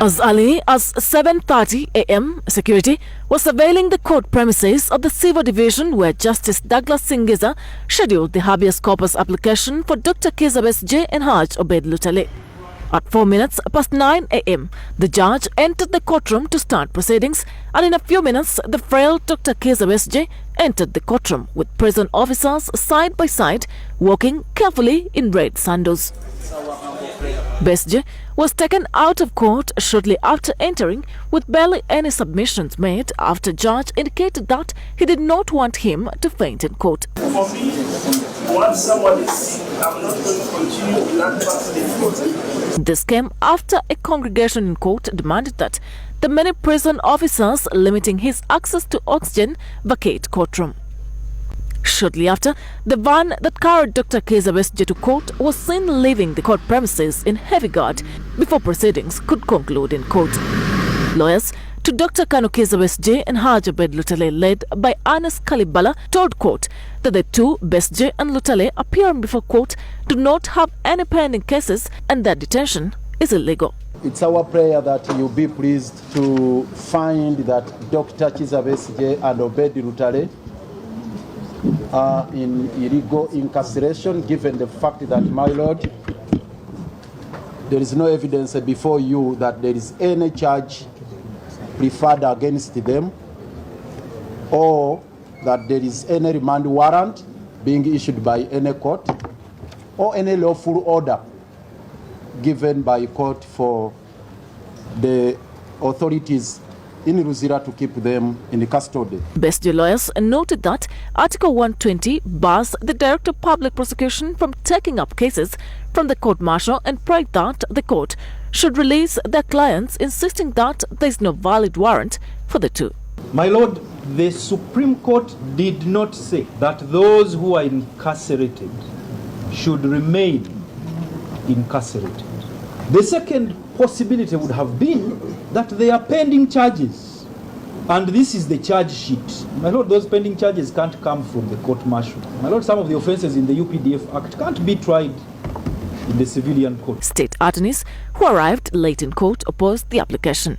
As early as 7:30 a.m., security was surveilling the court premises of the Civil Division where Justice Douglas Kizza scheduled the habeas corpus application for Dr. Kizza Besigye and Haj Obeid Lutaale. At 4 minutes past 9 a.m., the judge entered the courtroom to start proceedings, and in a few minutes, the frail Dr. Kizza Besigye entered the courtroom with prison officers side by side, walking carefully in red sandals. Besigye was taken out of court shortly after entering, with barely any submissions made after judge indicated that he did not want him to faint in court. For me, once someone is sick, I'm not going to continue with that person in court. This came after a congregation in court demanded that the many prison officers limiting his access to oxygen vacate courtroom. Shortly after, the van that carried Dr. Kizza Besigye to court was seen leaving the court premises in heavy guard before proceedings could conclude in court. Lawyers to Dr. Kizza Besigye and Haj Obeid Lutaale, led by Anas Kalibala, told court that the two, Besigye and Lutaale, appearing before court do not have any pending cases and that detention is illegal. It's our prayer that you be pleased to find that Dr. Kizza Besigye and Obeid Lutaale are in illegal incarceration, given the fact that, my lord, there is no evidence before you that there is any charge preferred against them, or that there is any remand warrant being issued by any court, or any lawful order given by court for the authorities in Luzira to keep them in custody. Besigye lawyers noted that Article 120 bars the Director of Public Prosecution from taking up cases from the court-martial and prayed that the court should release their clients, insisting that there is no valid warrant for the two. My lord, the Supreme Court did not say that those who are incarcerated should remain incarcerated. The second possibility would have been that they are pending charges, and this is the charge sheet. My lord, those pending charges can't come from the court-martial. My lord, some of the offences in the UPDF Act can't be tried in the civilian court. State attorneys who arrived late in court opposed the application.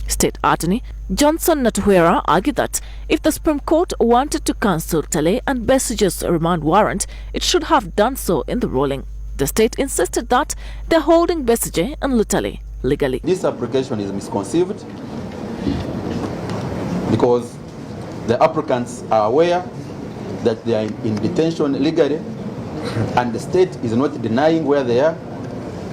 State Attorney Johnson Natuhera argued that if the Supreme Court wanted to cancel Lutaale and Besigye's remand warrant, it should have done so in the ruling. The state insisted that they're holding Besigye and Lutaale legally. This application is misconceived because the applicants are aware that they are in detention legally, and the state is not denying where they are.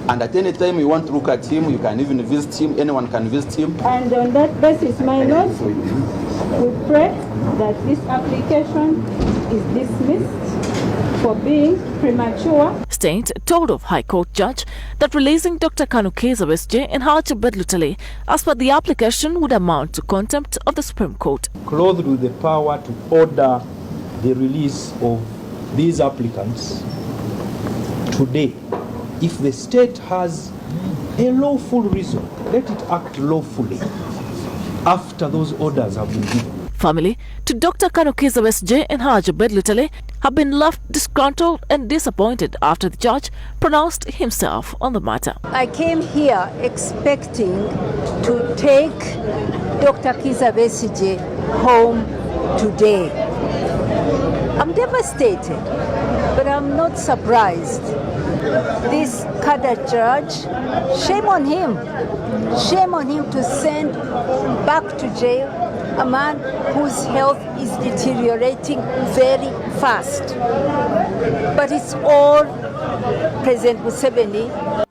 And at any time you want to look at him, you can even visit him, anyone can visit him. And on that basis, my lord, we pray that this application is dismissed for being premature. State told of High Court judge that releasing Dr. Kizza Besigye and Haj Obeid Lutaale as per the application would amount to contempt of the Supreme Court. Clothed with the power to order the release of these applicants today, if the state has a lawful reason, let it act lawfully after those orders have been given. Family to Dr. Kizza Besigye and Haj Obeid Lutaale have been left disgruntled and disappointed after the judge pronounced himself on the matter. I came here expecting to take Dr. Kizza Besigye home today. I'm devastated, but I'm not surprised. This cadre judge, shame on him. Shame on him to send back to jail a man whose health is deteriorating very fast. But it's all President Museveni.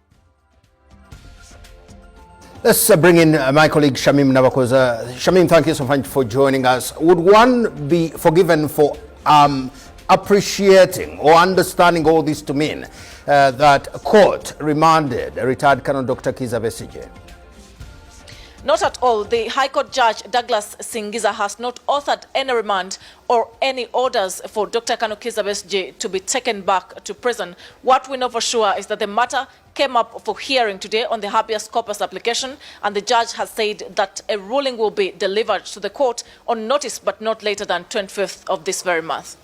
Let's bring in my colleague Shamim Nabakoza. Shamim, thank you so much for joining us. Would one be forgiven for appreciating or understanding all this to mean that a court remanded retired Colonel Dr. Kizza Besigye? Not at all. The High Court Judge Douglas Kizza has not authored any remand or any orders for Dr. Kizza Besigye to be taken back to prison. What we know for sure is that the matter came up for hearing today on the habeas corpus application, and the judge has said that a ruling will be delivered to the court on notice, but not later than 25th of this very month.